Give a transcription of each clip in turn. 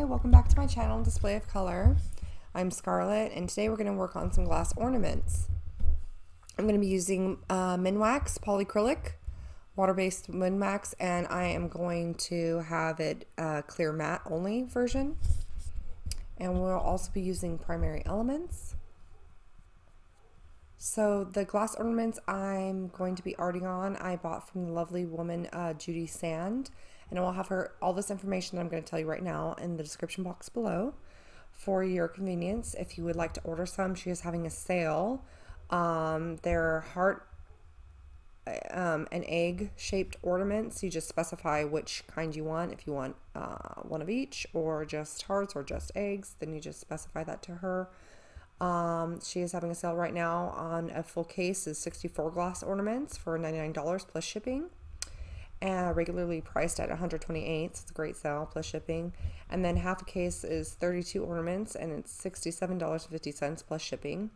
welcome back to my channel, Display of Color. I'm Scarlett, and today we're going to work on some glass ornaments. I'm going to be using Minwax polyacrylic, water-based Minwax, and I am going to have it clear matte only version. And we'll also be using primary elements. So the glass ornaments I'm going to be arting on, I bought from the lovely woman Judy Jhsand. And I will have all this information that I'm going to tell you right now in the description box below for your convenience. If you would like to order some, she is having a sale. They're heart and egg shaped ornaments. You just specify which kind you want. If you want one of each, or just hearts, or just eggs, then you just specify that to her. She is having a sale right now on a full case is 64 glass ornaments for $99 plus shipping. Regularly priced at $128, so it's a great sale plus shipping. And then half a case is 32 ornaments, and it's $67.50 plus shipping.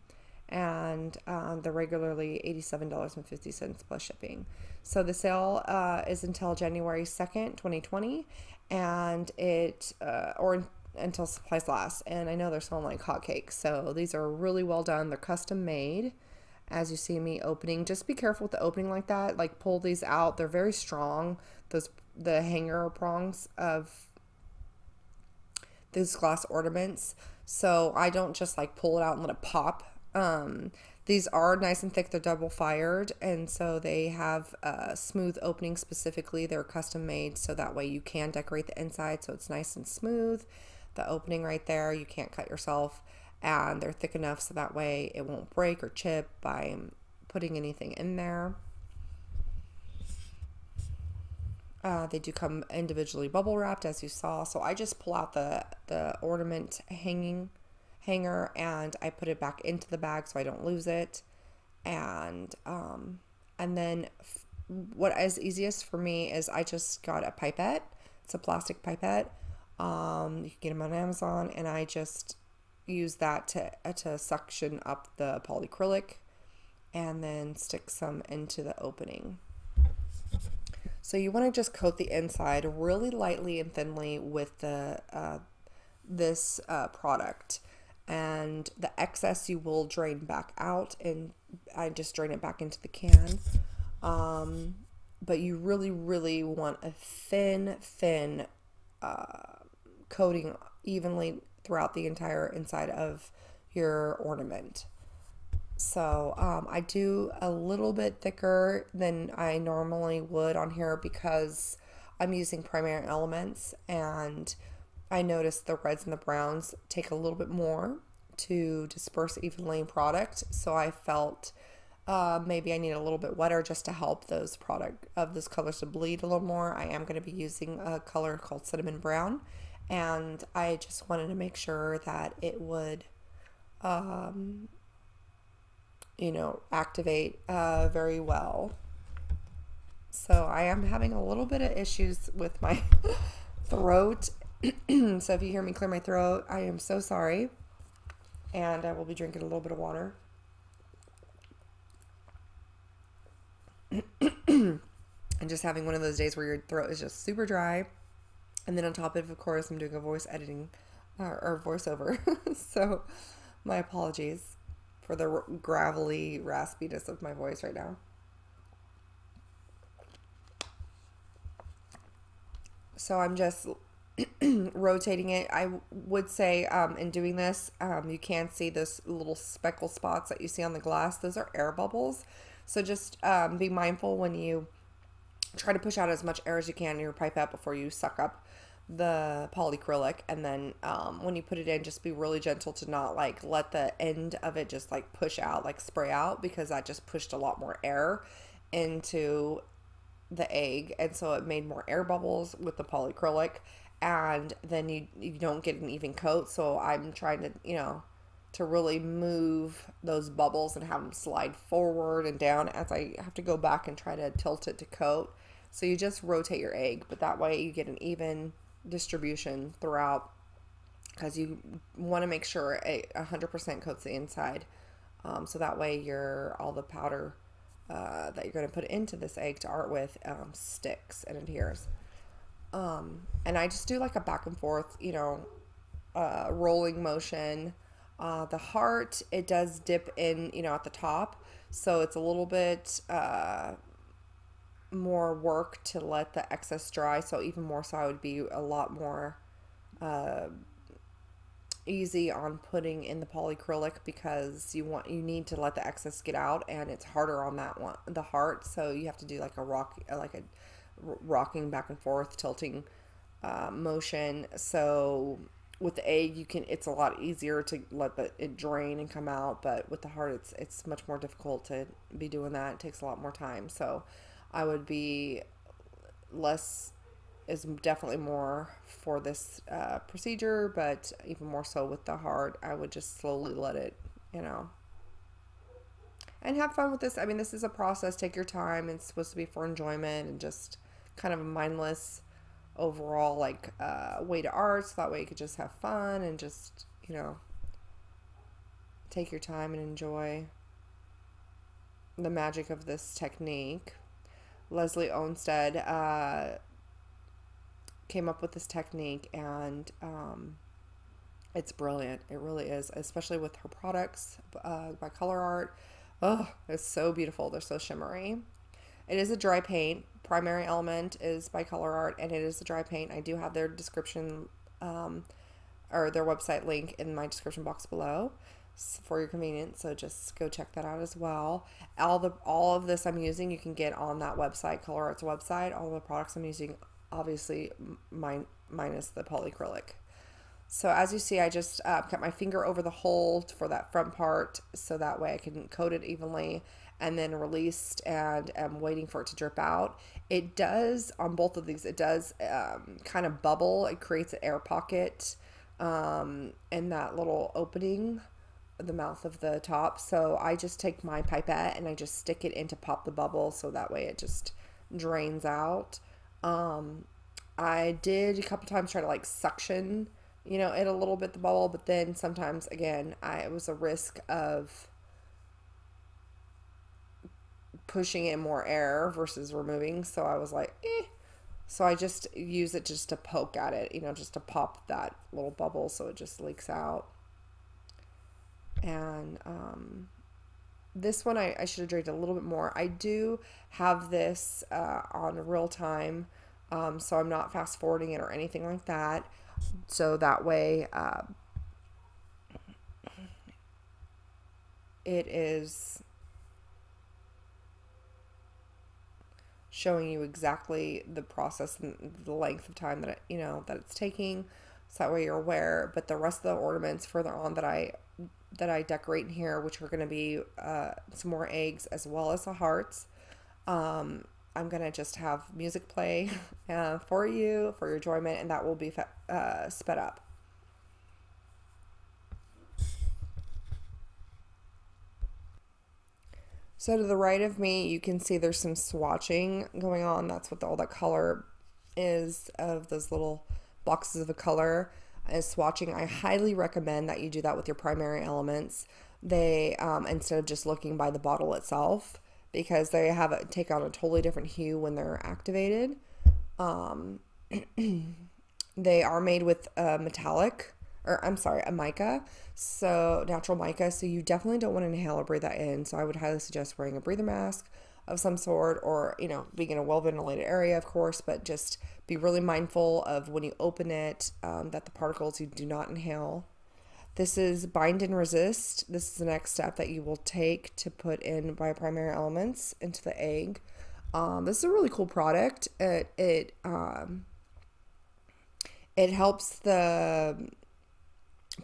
And they're regularly $87.50 plus shipping. So the sale is until January 2nd, 2020, and until supplies last. And I know they're selling like hotcakes. So these are really well done. They're custom made. As you see me opening, just be careful with the opening like that. Like, pull these out. They're very strong. The hanger prongs of these glass ornaments. So I don't just like pull it out and let it pop. These are nice and thick. They're double fired, and so they have a smooth opening specifically. They're custom made, so that way you can decorate the inside so it's nice and smooth. The opening right there, you can't cut yourself. And they're thick enough so that way it won't break or chip by putting anything in there. They do come individually bubble wrapped, as you saw. So I just pull out the ornament hanger and I put it back into the bag so I don't lose it. And then what is easiest for me is I just got a pipette. It's a plastic pipette. You can get them on Amazon, and I just use that to suction up the polyacrylic and then stick some into the opening. So you want to just coat the inside really lightly and thinly with this product, and the excess you will drain back out, and I just drain it back into the can. But you really want a thin coating evenly throughout the entire inside of your ornament. So I do a little bit thicker than I normally would on here because I'm using primary elements, and I noticed the reds and the browns take a little bit more to disperse evenly in product. So I felt maybe I need a little bit wetter just to help those colors to bleed a little more. I am going to be using a color called cinnamon brown. And I just wanted to make sure that it would, you know, activate very well. So I am having a little bit of issues with my throat. So if you hear me clear my throat, I am so sorry. And I will be drinking a little bit of water. And just having one of those days where your throat is just super dry. And then on top of course, I'm doing a voice editing or voiceover. So my apologies for the gravelly raspiness of my voice right now. So I'm just rotating it. I would say in doing this, you can see those little speckle spots that you see on the glass. Those are air bubbles. So just be mindful when you try to push out as much air as you can in your pipette before you suck up the polyacrylic. And then when you put it in, just be really gentle to not like let the end of it just like push out, like spray out, because that just pushed a lot more air into the egg, and so it made more air bubbles with the polyacrylic, and then you don't get an even coat. So I'm trying to, you know, to really move those bubbles and have them slide forward and down as I have to go back and try to tilt it to coat. So you just rotate your egg, but that way you get an even distribution throughout, because you want to make sure it 100% coats the inside. So that way all the powder that you're going to put into this egg to art with sticks and adheres. And I just do like a back and forth, you know, rolling motion. The heart, it does dip in, you know, at the top, so it's a little bit more work to let the excess dry. So even more so, I would be a lot more easy on putting in the polyacrylic, because you need to let the excess get out, and it's harder on that one, the heart. So you have to do like a rocking back and forth, tilting motion. So with the egg, it's a lot easier to let it drain and come out, but with the heart, it's much more difficult to be doing that. It takes a lot more time. So I would be less is definitely more for this procedure, but even more so with the heart, I would just slowly let it, you know, and have fun with this. I mean, this is a process. Take your time. It's supposed to be for enjoyment and just kind of a mindless overall like way to art, so that way you could just have fun and just, you know, take your time and enjoy the magic of this technique. Leslie Onstead came up with this technique, and it's brilliant. It really is, especially with her products by Color Art. Oh, it's so beautiful. They're so shimmery. It is a dry paint. Primary element is by Color Art, and it is a dry paint. I do have their description or their website link in my description box below for your convenience, so just go check that out as well. All of this I'm using, you can get on that website, Color Art's website. All the products I'm using, obviously minus the polyacrylic. So as you see, I just cut my finger over the hole for that front part, so that way I can coat it evenly, and then released, and I'm waiting for it to drip out. It does, on both of these, it does kind of bubble. It creates an air pocket in that little opening, the mouth of the top. So I just take my pipette and I just stick it in to pop the bubble, so that way it just drains out. I did a couple times try to like suction, you know, it a little bit, the bubble, but then sometimes, again, it was a risk of pushing in more air versus removing, so I was like, eh. So I just use it just to poke at it, you know, just to pop that little bubble so it just leaks out. And this one I should have drained a little bit more. I do have this on real time, so I'm not fast forwarding it or anything like that. So that way it is showing you exactly the process and the length of time that that it's taking, so that way you're aware. But the rest of the ornaments further on that I decorate in here, which are going to be some more eggs as well as the hearts, I'm going to just have music play for you, for your enjoyment, and that will be sped up. So to the right of me, you can see there's some swatching going on. That's what all that color is, of those little boxes of a color is swatching. I highly recommend that you do that with your primary elements. They instead of just looking by the bottle itself, because they take on a totally different hue when they're activated. They are made with a mica, so natural mica, so you definitely don't want to inhale or breathe that in. So I would highly suggest wearing a breather mask of some sort, or being in a well ventilated area, of course, but just be really mindful of when you open it, that the particles you do not inhale. This is bind and resist. This is the next step that you will take to put in by primary elements into the egg. This is a really cool product. It helps the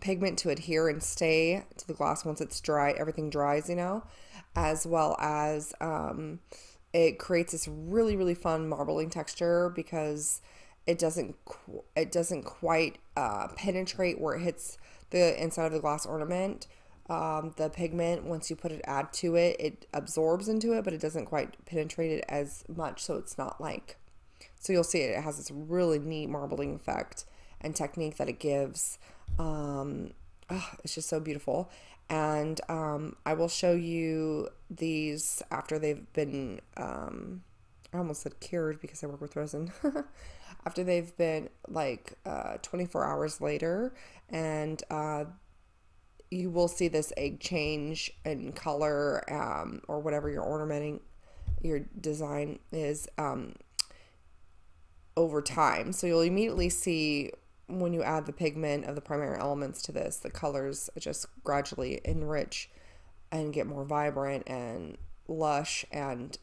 pigment to adhere and stay to the glass once it's dry. Everything dries, as well as it creates this really, really fun marbling texture, because it doesn't quite penetrate where it hits the inside of the glass ornament. The pigment, once you add to it, it absorbs into it, but it doesn't quite penetrate it as much, so it's not like, so you'll see it has this really neat marbling effect and technique that it gives. It's just so beautiful. And I will show you these after they've been I almost said cured because I work with resin. after they've been like 24 hours later, and you will see this egg change in color, or whatever you're ornamenting your design is, over time. So you'll immediately see when you add the pigment of the primary elements to this, the colors just gradually enrich and get more vibrant and lush, and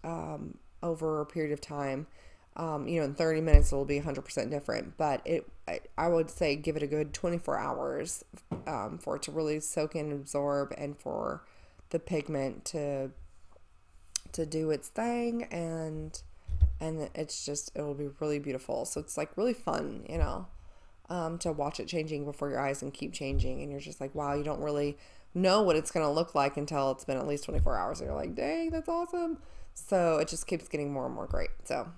over a period of time, in 30 minutes it'll be 100% different, but I would say give it a good 24 hours for it to really soak in and absorb, and for the pigment to do its thing, and it'll be really beautiful. So it's like really fun, to watch it changing before your eyes and keep changing, and you're just like, wow, you don't really know what it's going to look like until it's been at least 24 hours, and you're like, dang, that's awesome. So it just keeps getting more and more great. So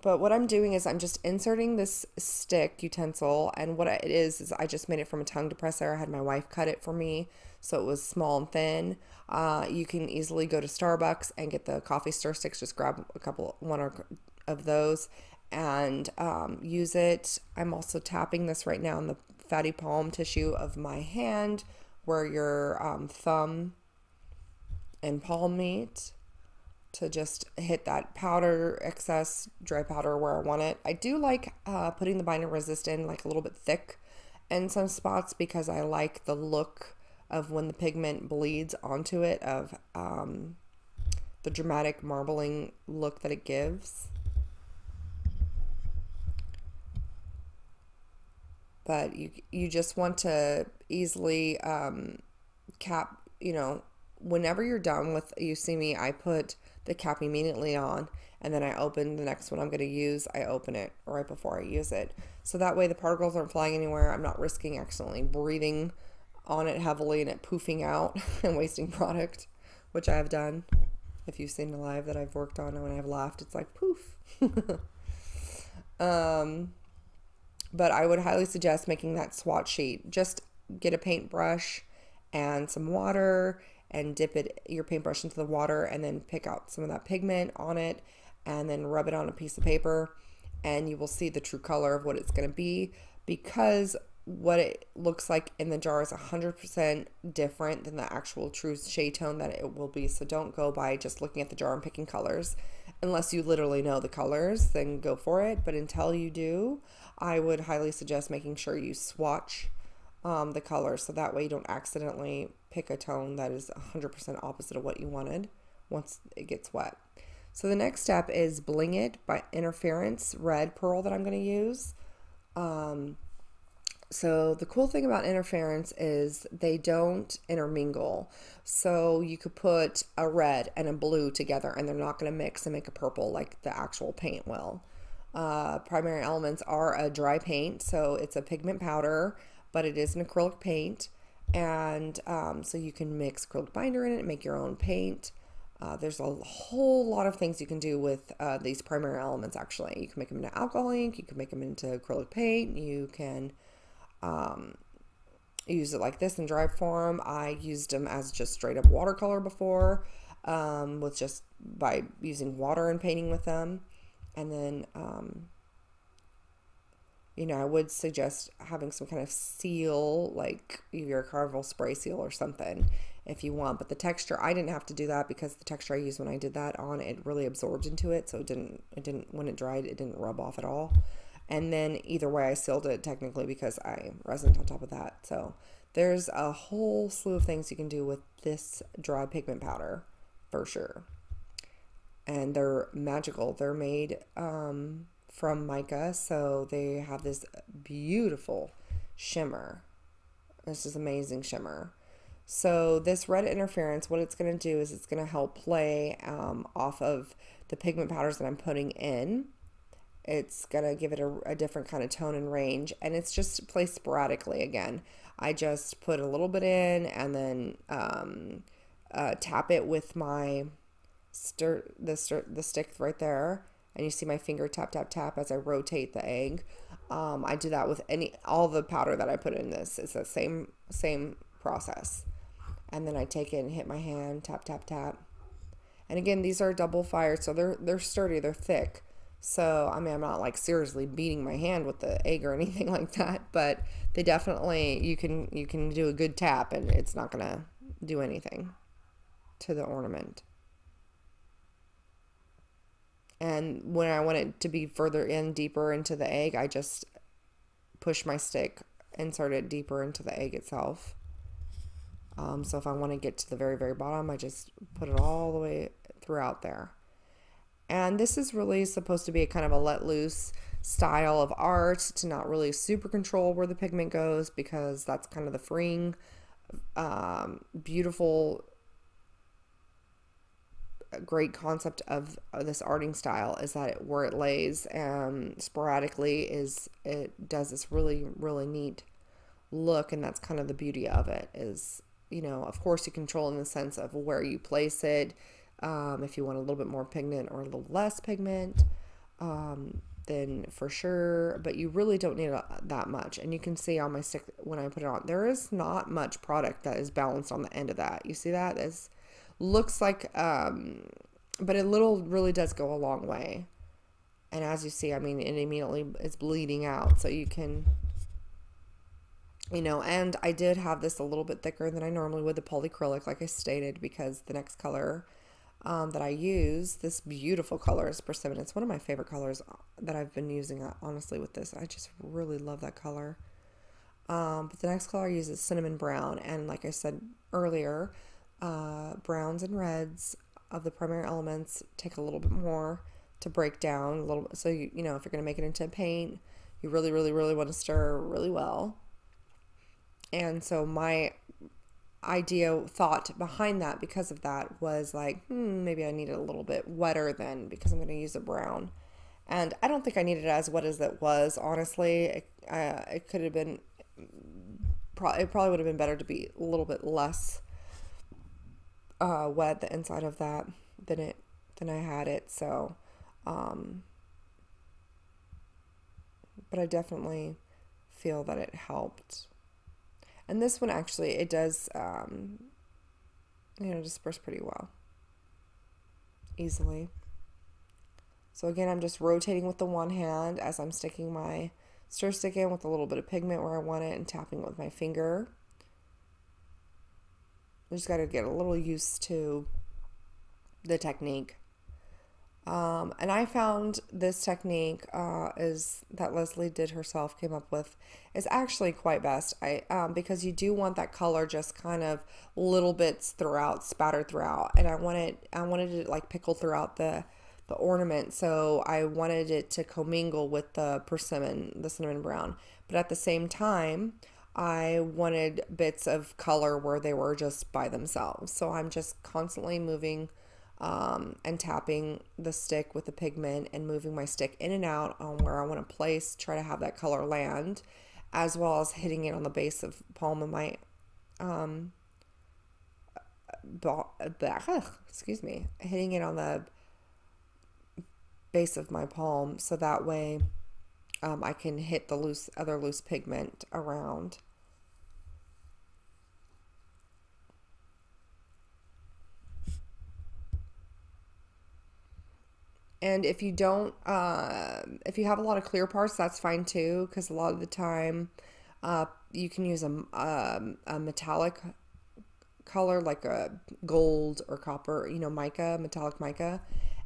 but what I'm doing is I'm just inserting this stick utensil, and what it is I just made it from a tongue depressor. I had my wife cut it for me, so it was small and thin. You can easily go to Starbucks and get the coffee stir sticks. Just grab one of those and use it. I'm also tapping this right now in the fatty palm tissue of my hand, where your thumb and palm meet, to just hit that powder, excess dry powder where I want it. I do like putting the binder resist in like a little bit thick in some spots, because I like the look of when the pigment bleeds onto it, of the dramatic marbling look that it gives. But you just want to easily cap, whenever you're done with, you see me, I put the cap immediately on, and then I open the next one I'm going to use. I open it right before I use it, so that way the particles aren't flying anywhere. I'm not risking accidentally breathing on it heavily and it poofing out and wasting product, which I have done. If you've seen the live that I've worked on, and when I've laughed, it's like poof. But I would highly suggest making that swatch sheet. Just get a paintbrush and some water, and dip your paintbrush into the water, and then pick out some of that pigment on it, and then rub it on a piece of paper, and you will see the true color of what it's going to be, because what it looks like in the jar is 100% different than the actual true shade tone that it will be. So don't go by just looking at the jar and picking colors. Unless you literally know the colors, then go for it. But until you do, I would highly suggest making sure you swatch the colors, so that way you don't accidentally pick a tone that is 100% opposite of what you wanted once it gets wet. So the next step is Bling It by Interference Red Pearl that I'm going to use. So the cool thing about Interference is they don't intermingle. So you could put a red and a blue together, and they're not going to mix and make a purple like the actual paint will. Primary Elements are a dry paint, so it's a pigment powder, but it is an acrylic paint, and so you can mix acrylic binder in it and make your own paint. There's a whole lot of things you can do with these primary elements. Actually, you can make them into alcohol ink, you can make them into acrylic paint, you can use it like this in dry form. I used them as just straight up watercolor before, with just by using water and painting with them. And then I would suggest having some kind of seal, like your Carnival spray seal or something if you want. But the texture, I didn't have to do that, because the texture I used when I did that on, it really absorbed into it. So it didn't, when it dried, it didn't rub off at all. And then either way, I sealed it technically because I resined on top of that. So there's a whole slew of things you can do with this dry pigment powder for sure. And they're magical. They're made from mica, so they have this beautiful shimmer. This is amazing shimmer. So this red interference, what it's going to do is it's going to help play off of the pigment powders that I'm putting in. It's going to give it a different kind of tone and range, and it's just placed sporadically. Again, I just put a little bit in, and then tap it with my the stick right there, and you see my finger tap tap tap as I rotate the egg. I do that with all the powder that I put in this. It's the same process. And then I take it and hit my hand, tap tap tap. And again, these are double fired, so they're sturdy, they're thick. So, I mean, I'm not like seriously beating my hand with the egg or anything like that, but they definitely, you can do a good tap and it's not going to do anything to the ornament. And when I want it to be further in, deeper into the egg, I just push my stick, insert it deeper into the egg itself. So if I want to get to the very, very bottom, I just put it all the way throughout there. And this is really supposed to be a kind of a let loose style of art, to not really super control where the pigment goes, because that's kind of the freeing, beautiful, great concept of this arting style, is that where it lays sporadically, is it does this really, really neat look. And that's kind of the beauty of it, is, you know, of course you control in the sense of where you place it. If you want a little bit more pigment or a little less pigment, then for sure, but you really don't need that much. And you can see on my stick when I put it on, there is not much product that is balanced on the end of that. You see that? It looks like, but it really does go a long way. And as you see, I mean, it immediately is bleeding out, so you can, you know. And I did have this a little bit thicker than I normally would, the polyacrylic, like I stated, because the next color that I use, this beautiful color, is Persimmon. It's one of my favorite colors that I've been using, honestly, with this. I just really love that color. But the next color I use is Cinnamon Brown. And like I said earlier, browns and reds of the primary elements take a little bit more to break down a little. So, you know, if you're going to make it into a paint, you really, really, really want to stir really well. And so my thought behind that, because of that, was like, maybe I need it a little bit wetter then, because I'm going to use a brown. And I don't think I needed it as wet as it was, honestly. It could have been, it probably would have been better to be a little bit less wet, the inside of that, than I had it. So, but I definitely feel that it helped. And this one, actually, it does, you know, disperse pretty well, easily. So again, I'm just rotating with the one hand as I'm sticking my stir stick in with a little bit of pigment where I want it, and tapping it with my finger. I just got to get a little used to the technique. And I found this technique is that Leslie did herself, came up with, is actually quite best. Because you do want that color just kind of little bits throughout, spattered throughout, and I wanted it like pickled throughout the ornament. So I wanted it to commingle with the persimmon, the cinnamon brown, but at the same time, I wanted bits of color where they were just by themselves. So I'm just constantly moving and tapping the stick with the pigment, and moving my stick in and out on where I want to place, try to have that color land, as well as hitting it on the base of palm of my hitting it on the base of my palm, so that way I can hit the other loose pigment around. And if you don't, if you have a lot of clear parts, that's fine too, because a lot of the time you can use a metallic color, like a gold or copper, you know, mica, metallic mica.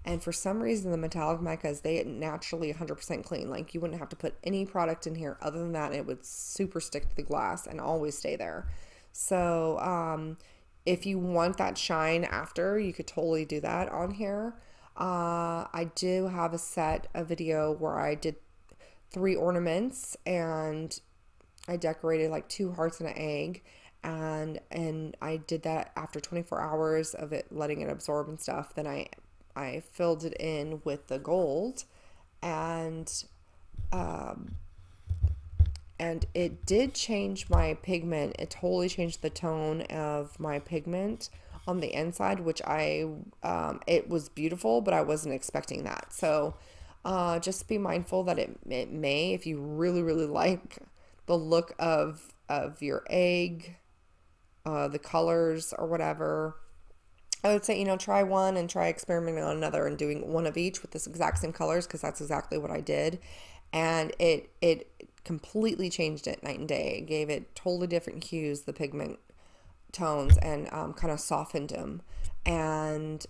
And for some reason, the metallic micas, they naturally 100% clean. Like, you wouldn't have to put any product in here other than that. It would super stick to the glass and always stay there. So if you want that shine after, you could totally do that on here. I do have a video where I did 3 ornaments, and I decorated like 2 hearts and an egg, and I did that after 24 hours of it, letting it absorb and stuff. Then I filled it in with the gold, and it did change my pigment. It totally changed the tone of my pigment on the inside, which it was beautiful, but I wasn't expecting that. So just be mindful that it may, if you really, really like the look of your egg, the colors or whatever, I would say, you know, try one and try experimenting on another and doing one of each with this exact same colors, because that's exactly what I did. And it completely changed it night and day. It gave it totally different hues, the pigment tones, and kind of softened them. And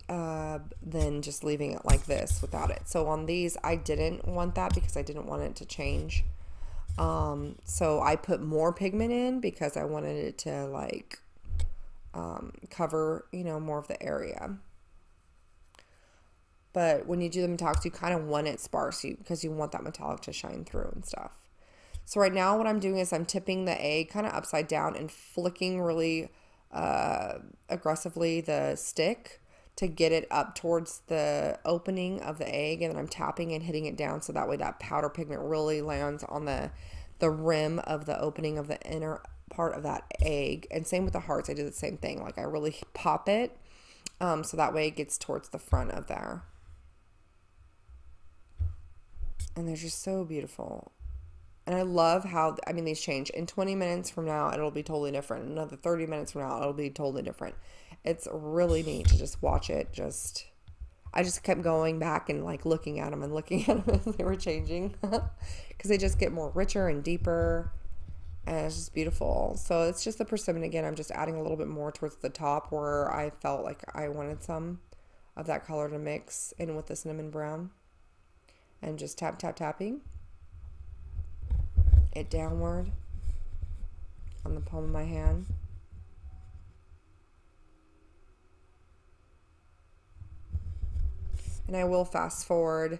then just leaving it like this without it. So on these, I didn't want that because I didn't want it to change. So I put more pigment in because I wanted it to like cover, you know, more of the area. But when you do the metallics, you kind of want it sparse because you want that metallic to shine through and stuff. So right now what I'm doing is I'm tipping the egg kind of upside down and flicking really aggressively the stick to get it up towards the opening of the egg, and then I'm tapping and hitting it down so that way that powder pigment really lands on the rim of the opening of the inner part of that egg. And same with the hearts, I do the same thing. Like I really pop it so that way it gets towards the front of there. And they're just so beautiful. And I love how, I mean, these change. In 20 minutes from now, it'll be totally different. Another 30 minutes from now, it'll be totally different. It's really neat to just watch it. I just kept going back and like looking at them and looking at them as they were changing. Because they just get more richer and deeper. And it's just beautiful. So it's just the persimmon again. I'm just adding a little bit more towards the top where I felt like I wanted some of that color to mix in with the cinnamon brown. And just tapping it downward on the palm of my hand. And I will fast forward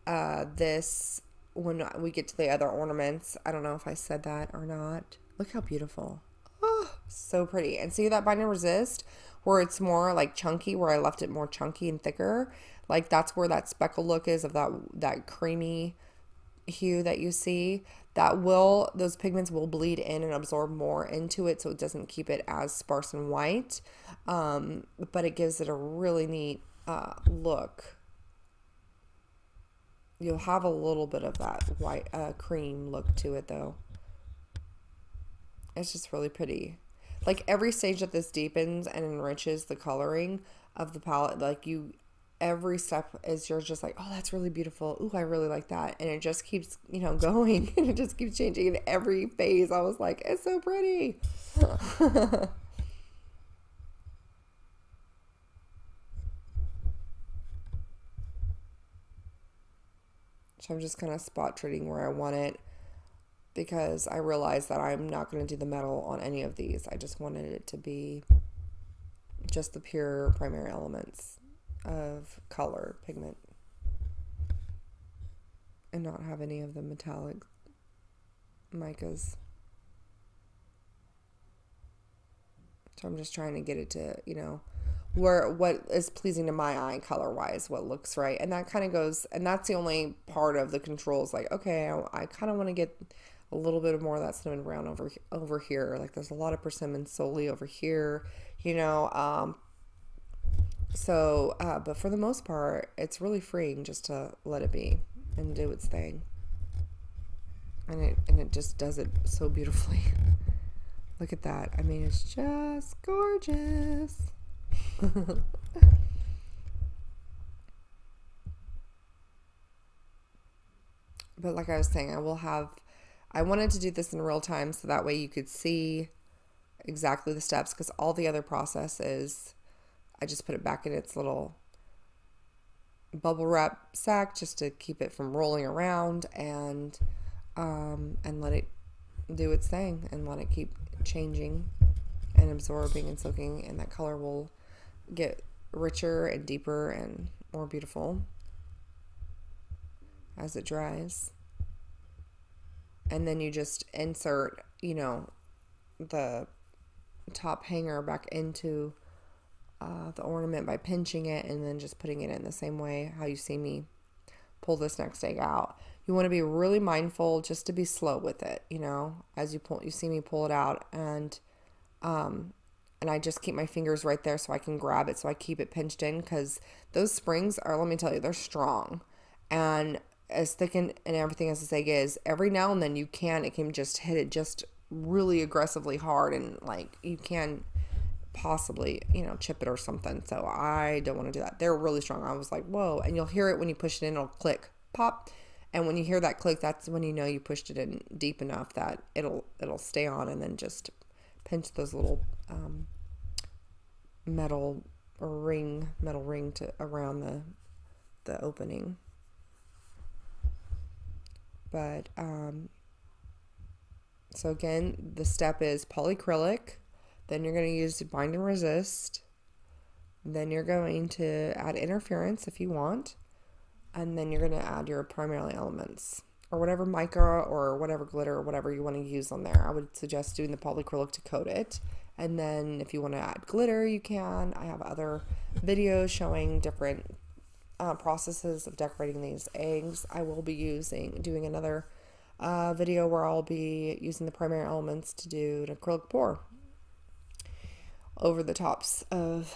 this when we get to the other ornaments. I don't know if I said that or not. Look how beautiful. Oh, so pretty. And see that Bind and Resist where it's more like chunky, where I left it more chunky and thicker. Like that's where that speckle look is of that creamy hue that you see. Those pigments will bleed in and absorb more into it, so it doesn't keep it as sparse and white. But it gives it a really neat look. You'll have a little bit of that white cream look to it though. It's just really pretty. Like every stage that this deepens and enriches the coloring of the palette, like every step is you're just like, oh, that's really beautiful. Ooh, I really like that. And it just keeps, you know, going and it just keeps changing. In every phase I was like, it's so pretty. So I'm just kind of spot treating where I want it, because I realized that I'm not going to do the metal on any of these. I just wanted it to be just the pure primary elements of color pigment and not have any of the metallic micas. So I'm just trying to get it to, you know, what is pleasing to my eye color wise, what looks right. And that kind of goes, and that's the only part of the controls. Like, okay, I kind of want to get a little bit more of that cinnamon brown over here. Like there's a lot of persimmon solely over here, you know. But for the most part, it's really freeing just to let it be and do its thing. And it just does it so beautifully. Look at that. I mean, it's just gorgeous. But like I was saying, I wanted to do this in real time so that way you could see exactly the steps, because all the other process is I just put it back in its little bubble wrap sack just to keep it from rolling around, and let it do its thing and let it keep changing and absorbing and soaking, and that color will get richer and deeper and more beautiful as it dries. And then you just insert, you know, the top hanger back into the ornament by pinching it and then just putting it in the same way how you see me pull this next egg out. You want to be really mindful just to be slow with it, you know, as you see me pull it out, and I just keep my fingers right there so I can grab it, so I keep it pinched in, because those springs are, let me tell you, they're strong. And as thick and everything as this egg is, every now and then it can just hit it just really aggressively hard, and like you can possibly, you know, chip it or something. So I don't want to do that. They're really strong. I was like, whoa. And you'll hear it when you push it in, it'll click, pop. And when you hear that click, that's when you know you pushed it in deep enough that it'll stay on, and then just pinch those little metal ring to around the opening. But so again, the step is polyacrylic, then you're going to use bind and resist, then you're going to add interference if you want, and then you're going to add your primary elements or whatever mica or whatever glitter or whatever you want to use on there. I would suggest doing the polyacrylic to coat it, and then if you want to add glitter, you can. I have other videos showing different processes of decorating these eggs. I will be doing another video where I'll be using the primary elements to do an acrylic pour over the tops of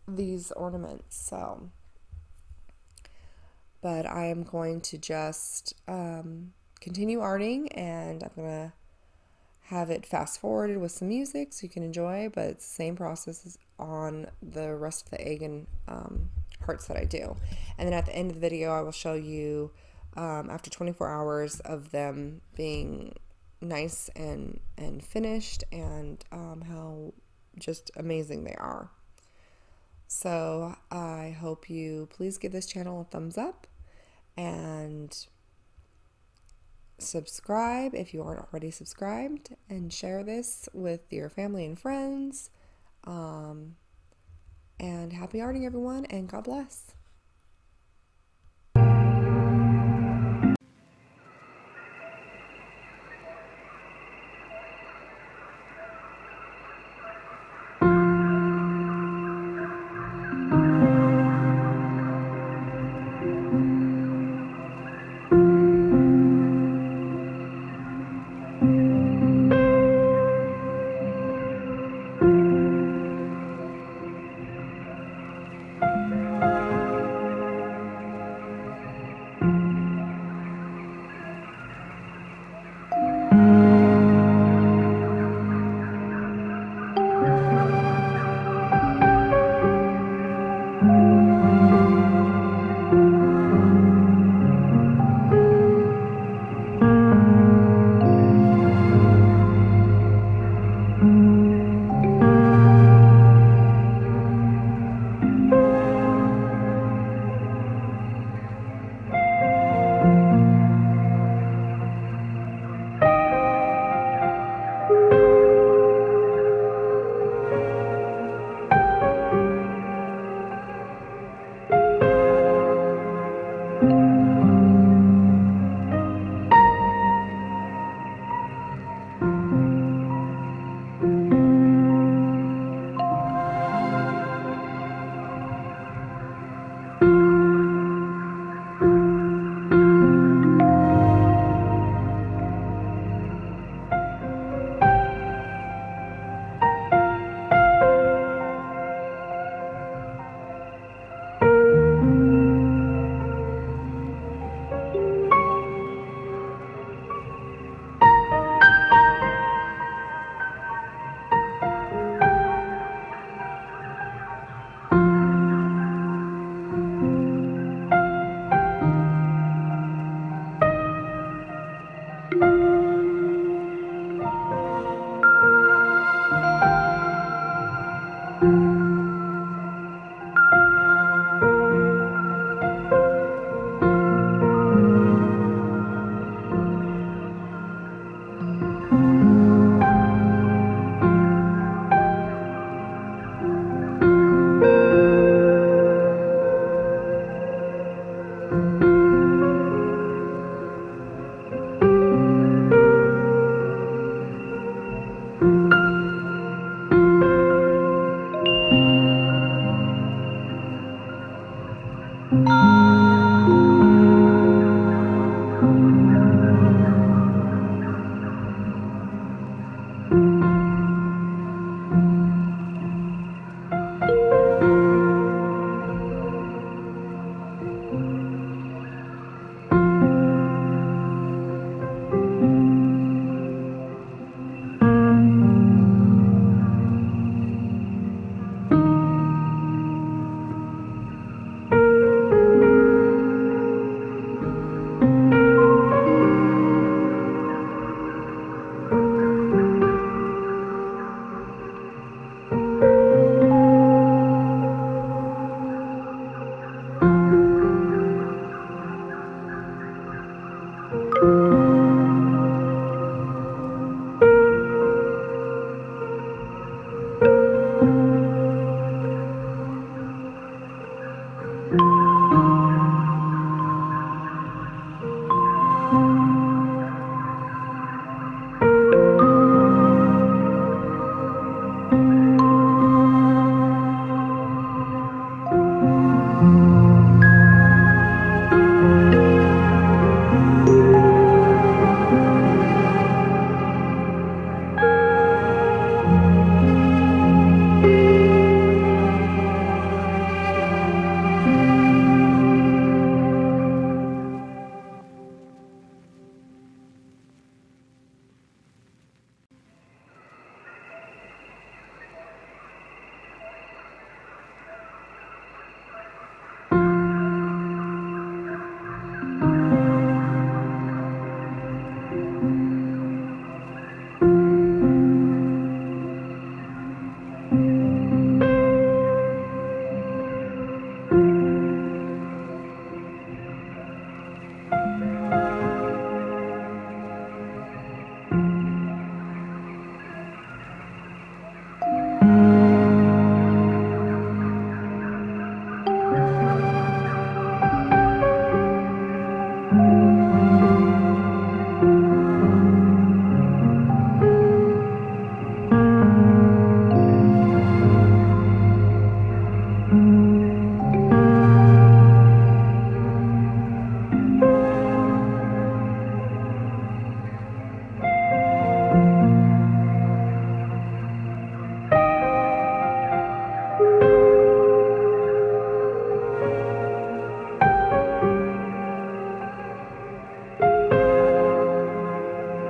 these ornaments. So, but I am going to just continue arting, and I'm gonna have it fast forwarded with some music so you can enjoy, but it's the same process as on the rest of the egg and hearts that I do. And then at the end of the video, I will show you after 24 hours of them being nice and finished, and how just amazing they are. So I hope you please give this channel a thumbs up and subscribe if you aren't already subscribed, and share this with your family and friends. And happy arting, everyone, and God bless.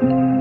you.